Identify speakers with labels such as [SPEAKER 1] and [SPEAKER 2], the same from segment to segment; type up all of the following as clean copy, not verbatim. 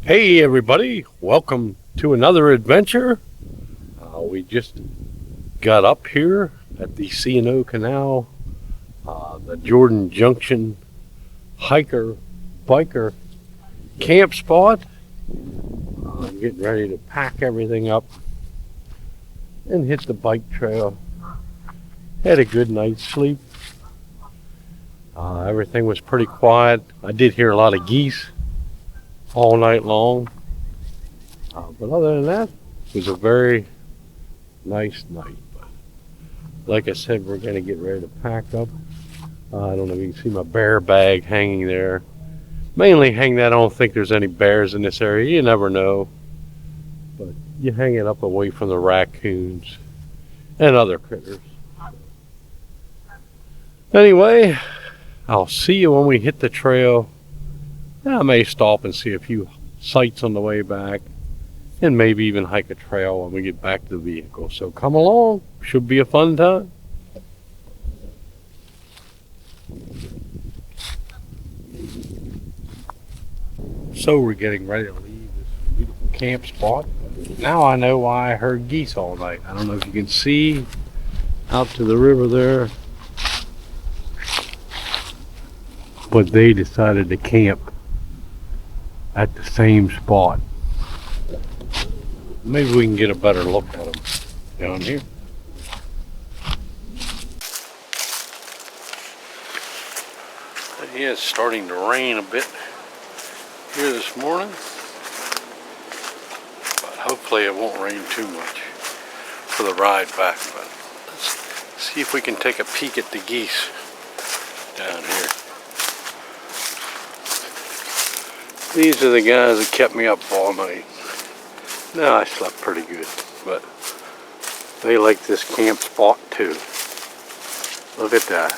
[SPEAKER 1] Hey everybody, welcome to another adventure. We just got up here at the C&O Canal, the Jordan Junction hiker, biker camp spot. Getting ready to pack everything up and hit the bike trail. Had a good night's sleep. Everything was pretty quiet. I did hear a lot of geese all night long, but other than that, it was a very nice night. But like I said, we're going to get ready to pack up. I don't know if you can see my bear bag hanging there. Mainly hang that. I don't think there's any bears in this area. You never know, but you hang it up away from the raccoons and other critters. Anyway, I'll see you when we hit the trail. I may stop and see a few sights on the way back, and maybe even hike a trail when we get back to the vehicle. So come along, should be a fun time. So we're getting ready to leave this beautiful camp spot. Now I know why I heard geese all night. I don't know if you can see out to the river there, but they decided to camp at the same spot. Maybe we can get a better look at them down here. Yeah, it's starting to rain a bit here this morning, but hopefully it won't rain too much for the ride back. But let's see if we can take a peek at the geese down here. These are the guys that kept me up all night. Now I slept pretty good, but they like this camp spot too. Look at that.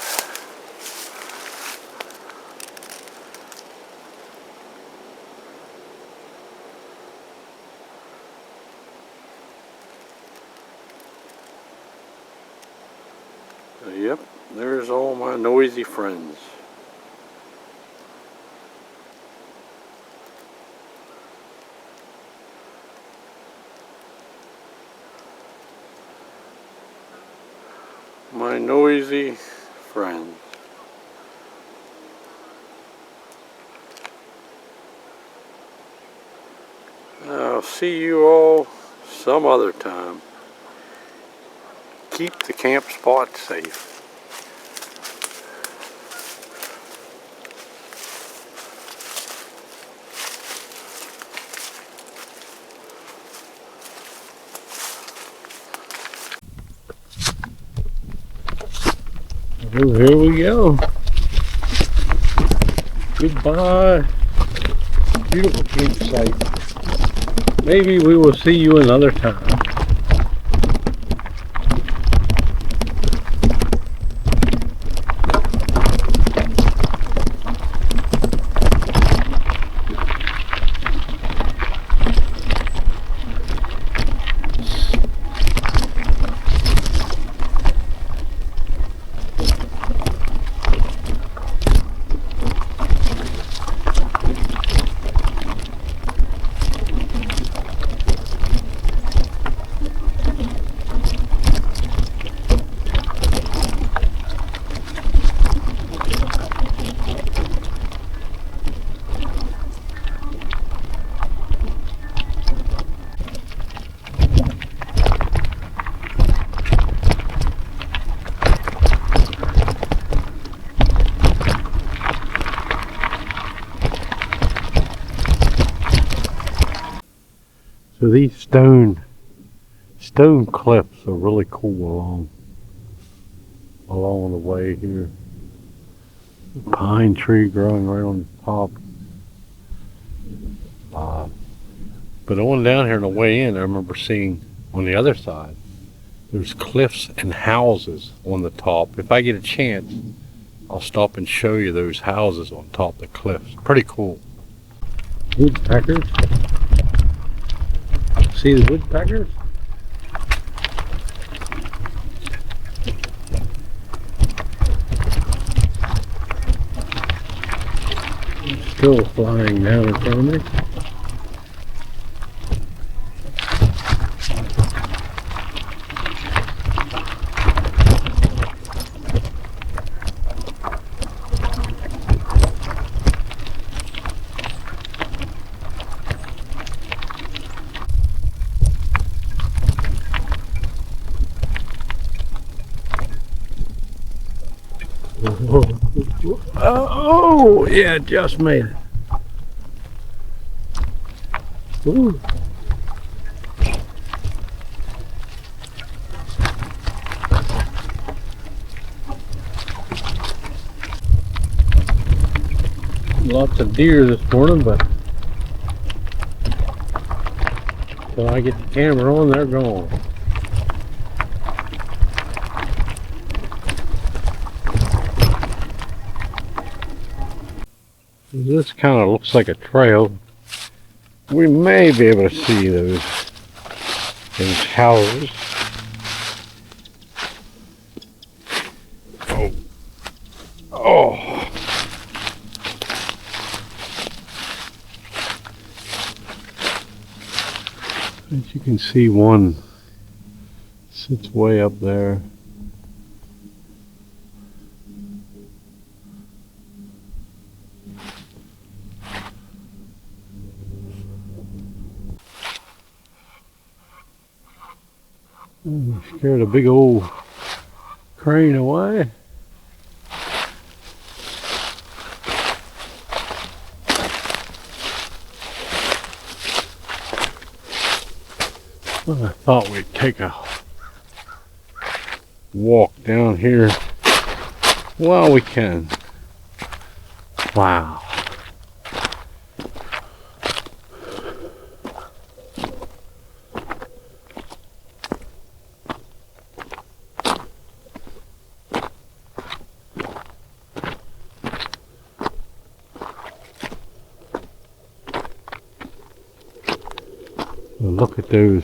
[SPEAKER 1] Yep, there's all my noisy friends. My noisy friends. I'll see you all some other time. Keep the camp spot safe. Oh, here we go. Goodbye. Beautiful campsite. Maybe we will see you another time. So these stone cliffs are really cool along the way here. Pine tree growing right on the top. But on down here on the way in, I remember seeing on the other side, there's cliffs and houses on the top. If I get a chance, I'll stop and show you those houses on top of the cliffs. Pretty cool. Woodpeckers. See the woodpeckers? Still flying down in front of me. Oh, yeah, just made it. Ooh. Lots of deer this morning, but until I get the camera on, they're gone. This kind of looks like a trail. We may be able to see those houses. Oh. Oh. As you can see, one sits way up there. Scared a big old crane away. Well, I thought we'd take a walk down here while we can. Wow. Look at those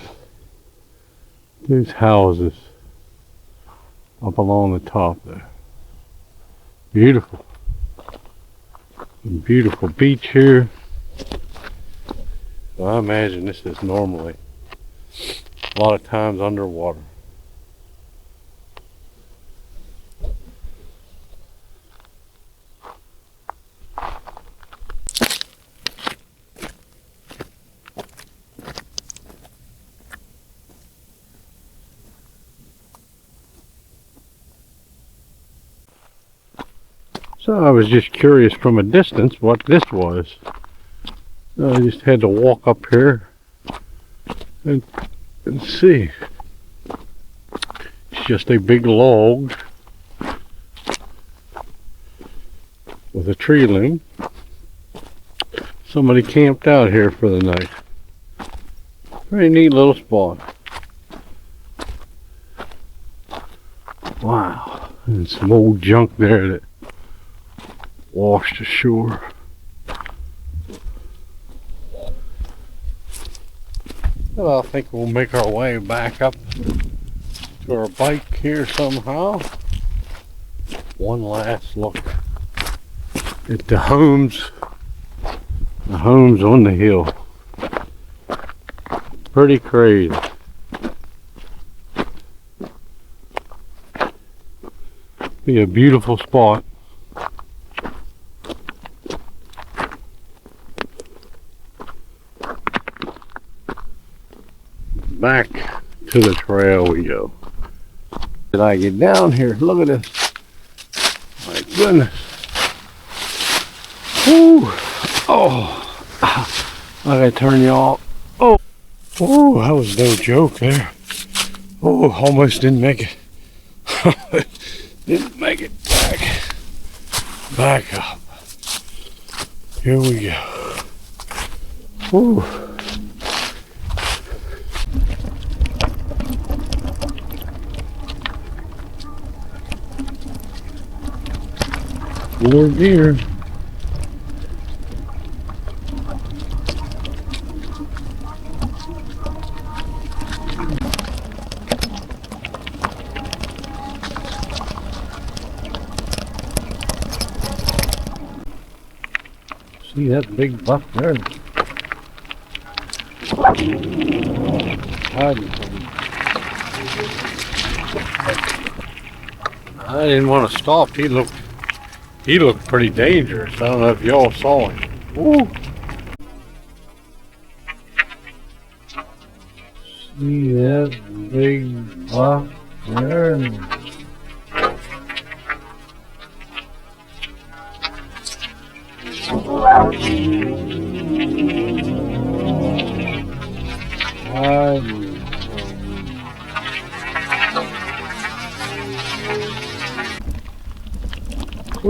[SPEAKER 1] houses up along the top there. Beautiful. Beautiful beach here. So I imagine this is normally a lot of times underwater. So I was just curious from a distance what this was. I just had to walk up here and see. It's just a big log with a tree limb. Somebody camped out here for the night. Very neat little spot. Wow. And some old junk there that washed ashore. Well, I think we'll make our way back up to our bike here somehow. One last look at the homes on the hill. Pretty crazy. Be a beautiful spot. Back to the trail we go. Did I get down here? Look at this. My goodness. Woo. Oh. I gotta turn you off. Oh. Oh, that was no joke there. Oh, almost didn't make it. Didn't make it back. Back up. Here we go. Woo. More deer. See that big buck there? I didn't want to stop. He looked pretty dangerous. I don't know if y'all saw him. Woo. See that big buck there? So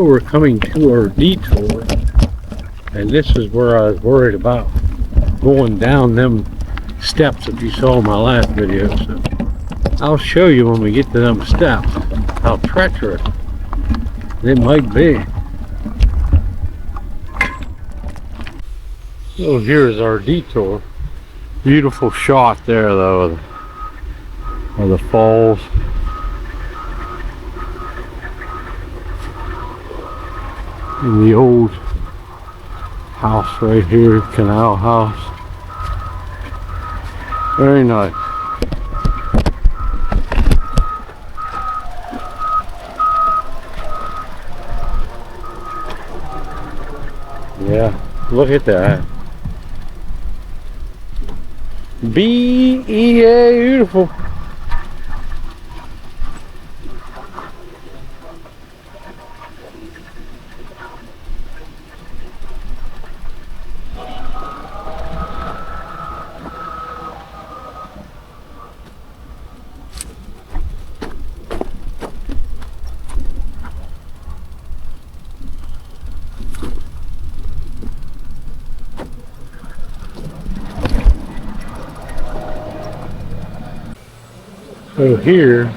[SPEAKER 1] we're coming to our detour, and this is where I was worried about going down them steps that you saw in my last video. So I'll show you when we get to them steps how treacherous it might be. So here's our detour. Beautiful shot there though of the falls. And the old house right here, canal house. Very nice. Yeah, look at that. B-E-A, beautiful. So here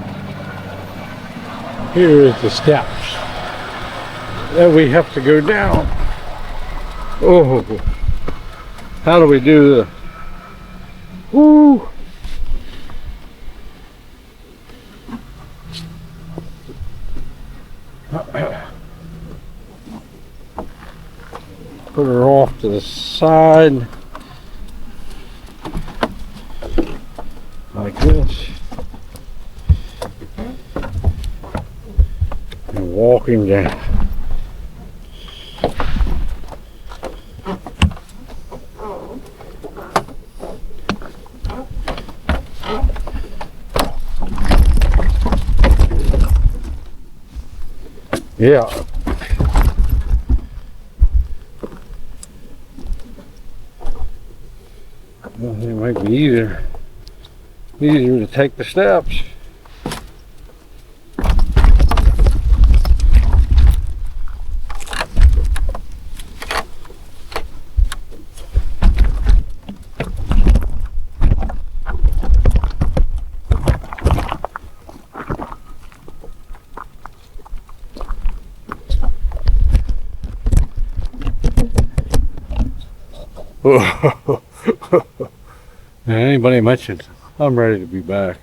[SPEAKER 1] is the steps that we have to go down. Oh, how do we do this? Woo! Put her off to the side like this. And walking down. Yeah. Well, it might be easier to take the steps. Anybody mentioned, I'm ready to be back.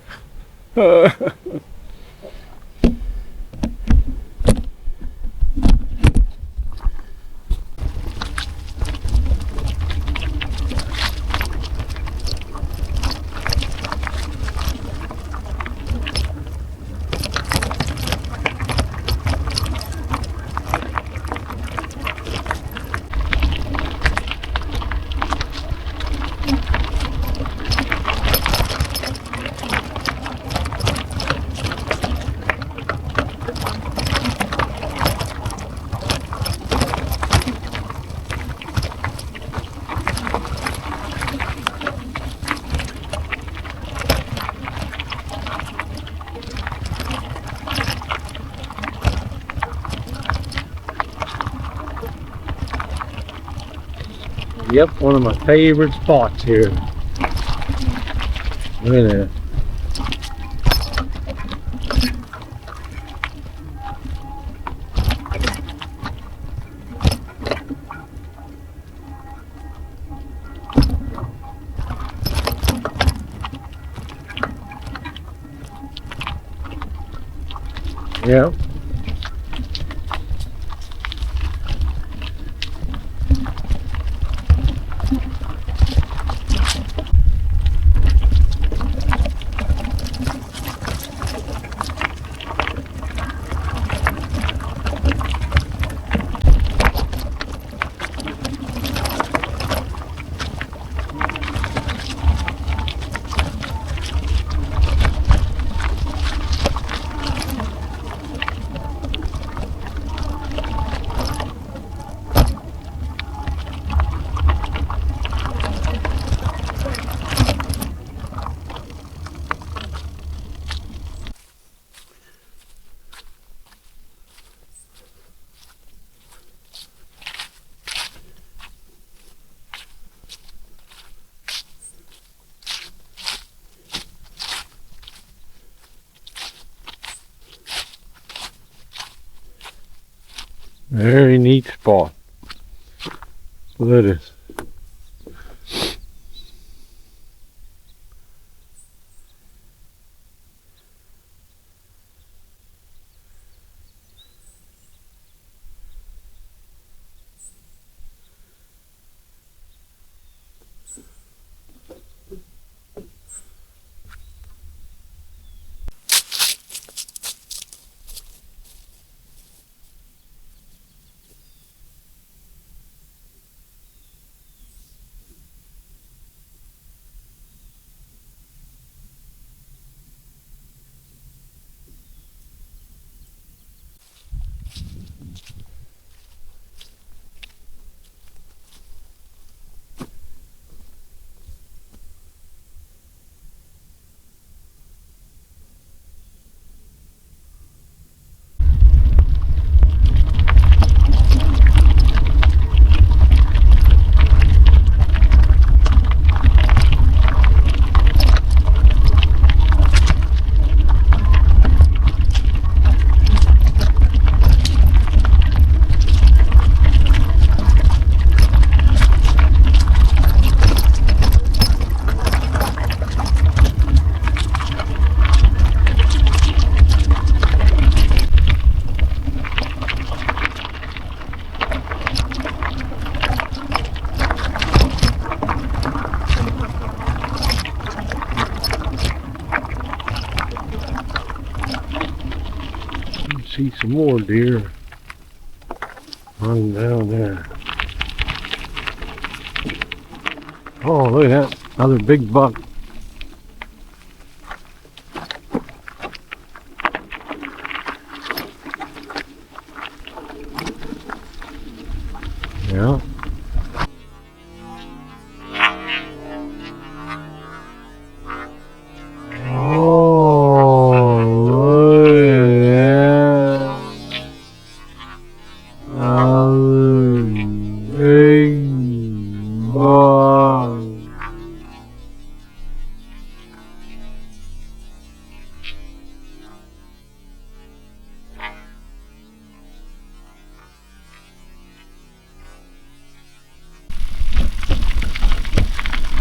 [SPEAKER 1] Yep, one of my favorite spots here. Look at that. Yep. Very neat spot. Look at this. See some more deer running down there. Oh, look at that. Another big buck. Yeah.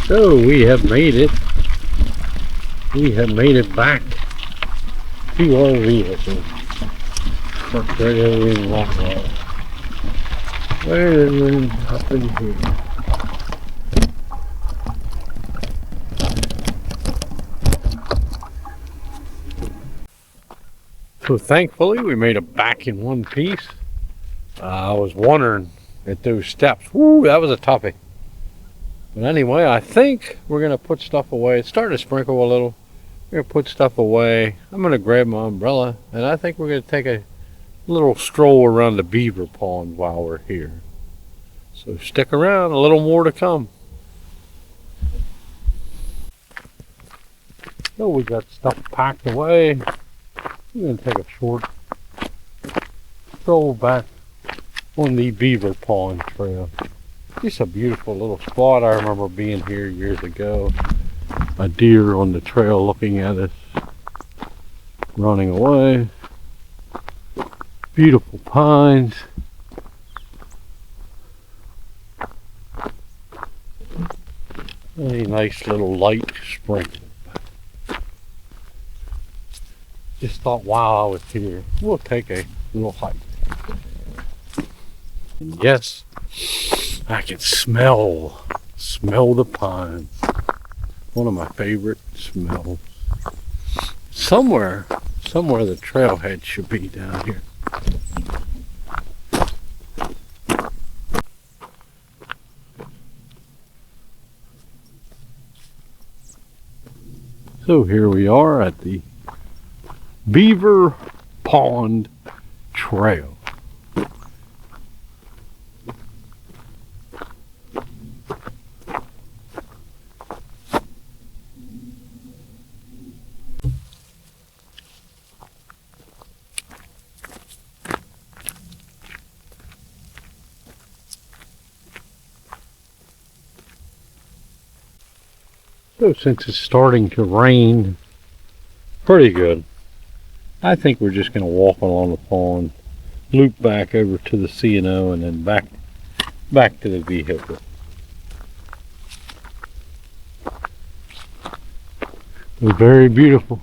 [SPEAKER 1] So we have made it. We have made it back to our vehicle. Parked right over in Rockwell. Way up in here. So thankfully we made it back in one piece. I was wondering at those steps. Woo, that was a toughie. But anyway, I think we're going to put stuff away. It's starting to sprinkle a little. We're going to put stuff away. I'm going to grab my umbrella, and I think we're going to take a little stroll around the Beaver pond while we're here. So stick around, a little more to come. So we got stuff packed away. We're going to take a short stroll back on the Beaver pond trail. Just a beautiful little spot. I remember being here years ago. A deer on the trail looking at us, running away. Beautiful pines. A nice little light sprinkle. Just thought while I was here, we'll take a little hike. And yes, I can smell the pines. One of my favorite smells. Somewhere the trailhead should be down here. So here we are at the Beaver Pond Trail. So since it's starting to rain pretty good, I think we're just going to walk along the pond loop back over to the C&O and then back to the vehicle. It was very beautiful.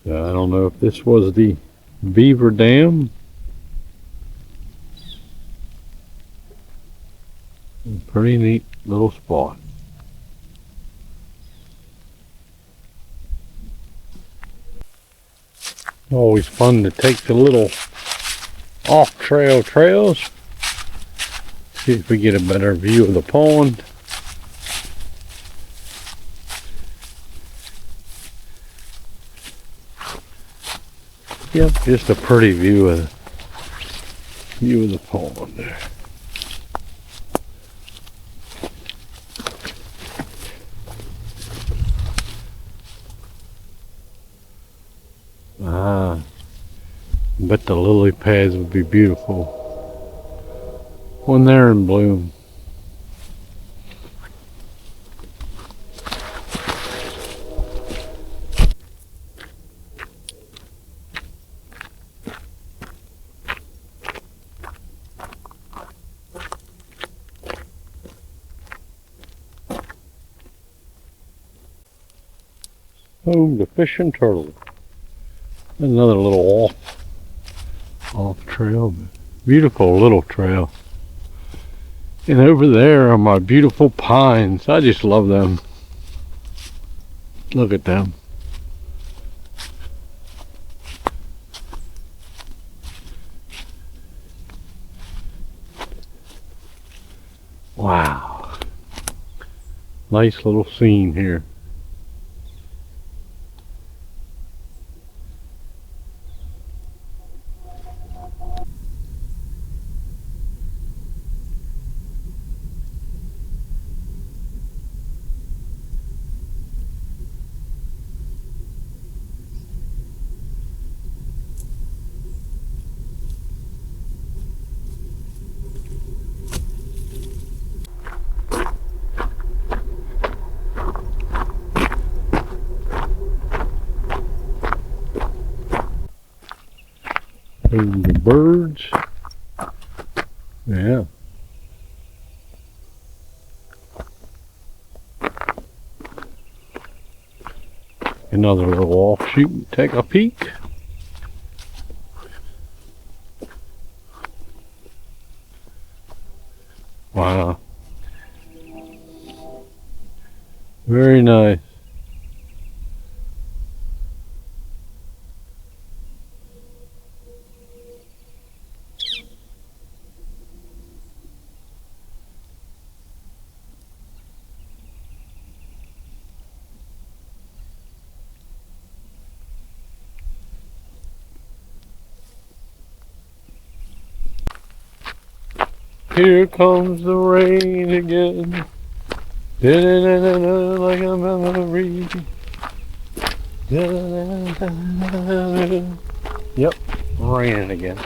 [SPEAKER 1] So I don't know if this was the Beaver Dam. Pretty neat little spot. Always fun to take the little off-trail trails. See if we get a better view of the pond. Yep, just a pretty view of the pond there. But the lily pads would be beautiful when they're in bloom. Home to fish and turtle. Another little off trail, beautiful little trail. And over there are my beautiful pines. I just love them. Look at them. Wow. Nice little scene here. And the birds. Yeah. Another little offshoot. Take a peek. Wow. Very nice. Here comes the rain again. Da-da-da-da-da, like a memory. Da-da-da-da-da. Yep, raining again.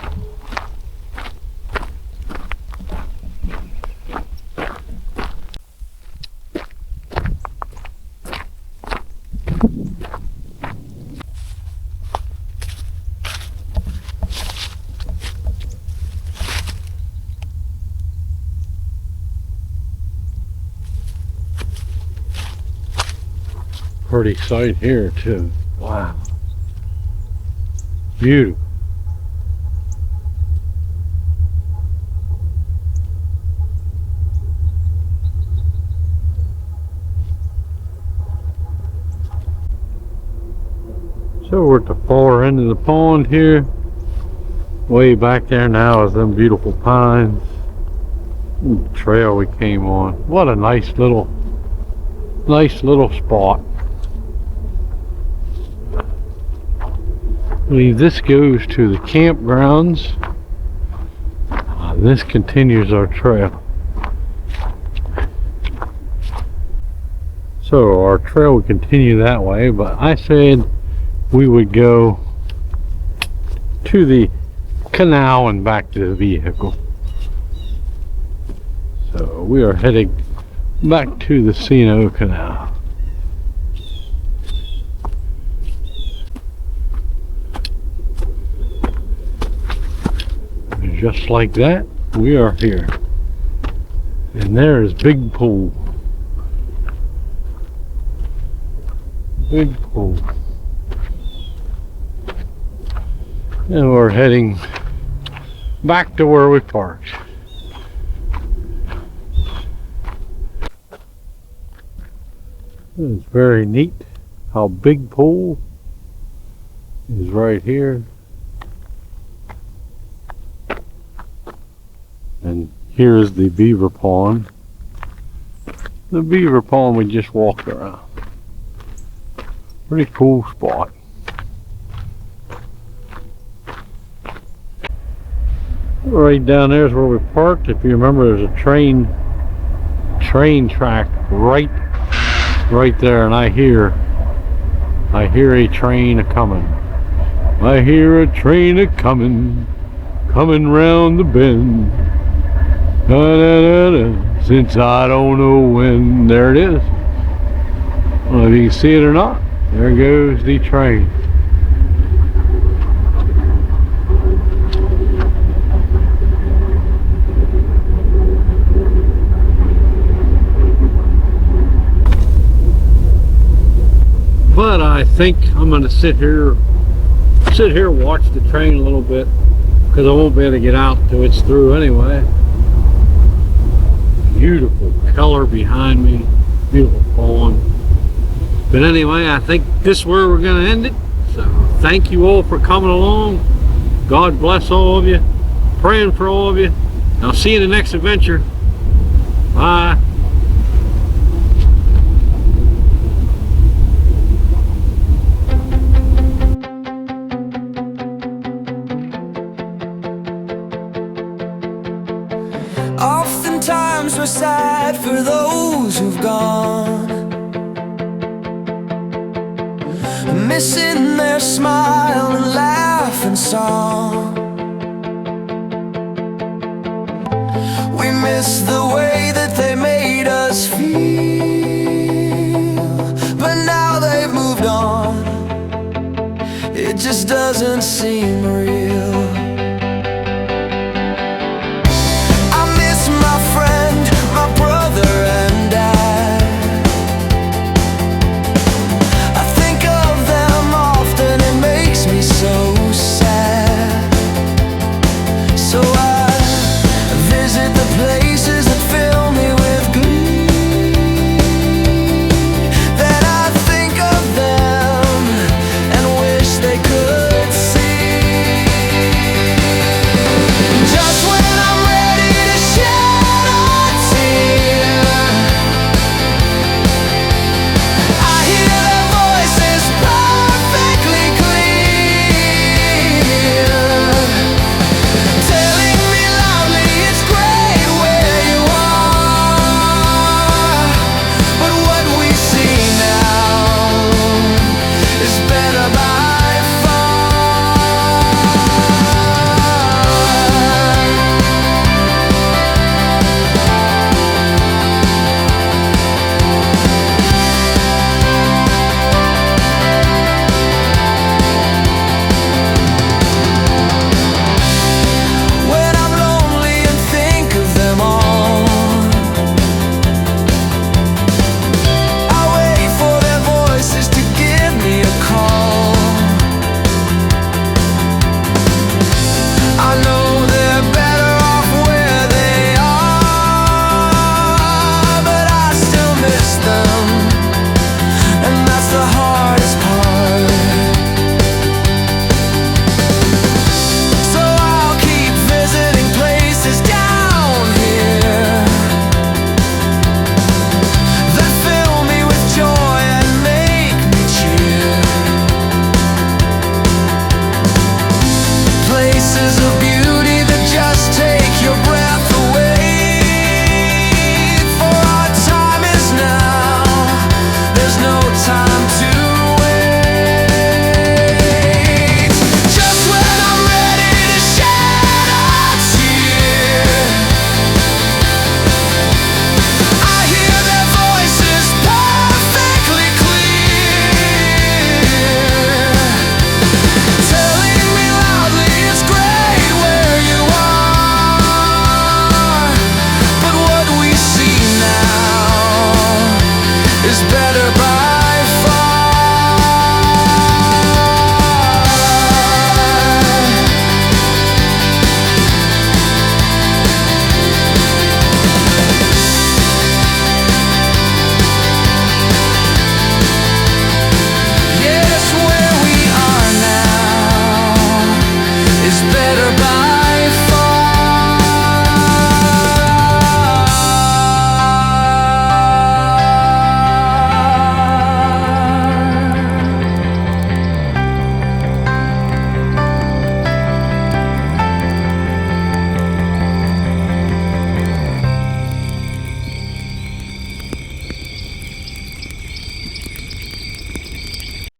[SPEAKER 1] Pretty sight here too. Wow. Beautiful. So we're at the far end of the pond here. Way back there now is them beautiful pines. The trail we came on. What a nice little spot. I believe this goes to the campgrounds. This continues our trail. So our trail would continue that way, but I said we would go to the canal and back to the vehicle. So we are heading back to the C&O Canal. just like that, we are here. And there is Big Pool. Big Pool. And we're heading back to where we parked. It's very neat how Big Pool is right here. And here's the Beaver Pond. The Beaver Pond we just walked around. Pretty cool spot. Right down there is where we parked. If you remember, there's a train track right there, and I hear a train a-coming. I hear a train a-coming, coming round the bend. Da, da, da, da. Since I don't know when. There it is. I don't know if you can see it or not. There goes the train. But I think I'm going to sit here, watch the train a little bit, because I won't be able to get out till it's through anyway. Beautiful color behind me, beautiful pond. But anyway, I think this is where we're going to end it. So thank you all for coming along. God bless all of you. Praying for all of you. I'll see you in the next adventure. Bye.
[SPEAKER 2] Oftentimes we're sad for those who've gone, missing their smile and laugh and song. We miss the way that they made us feel, but now they've moved on. It just doesn't seem real. Places of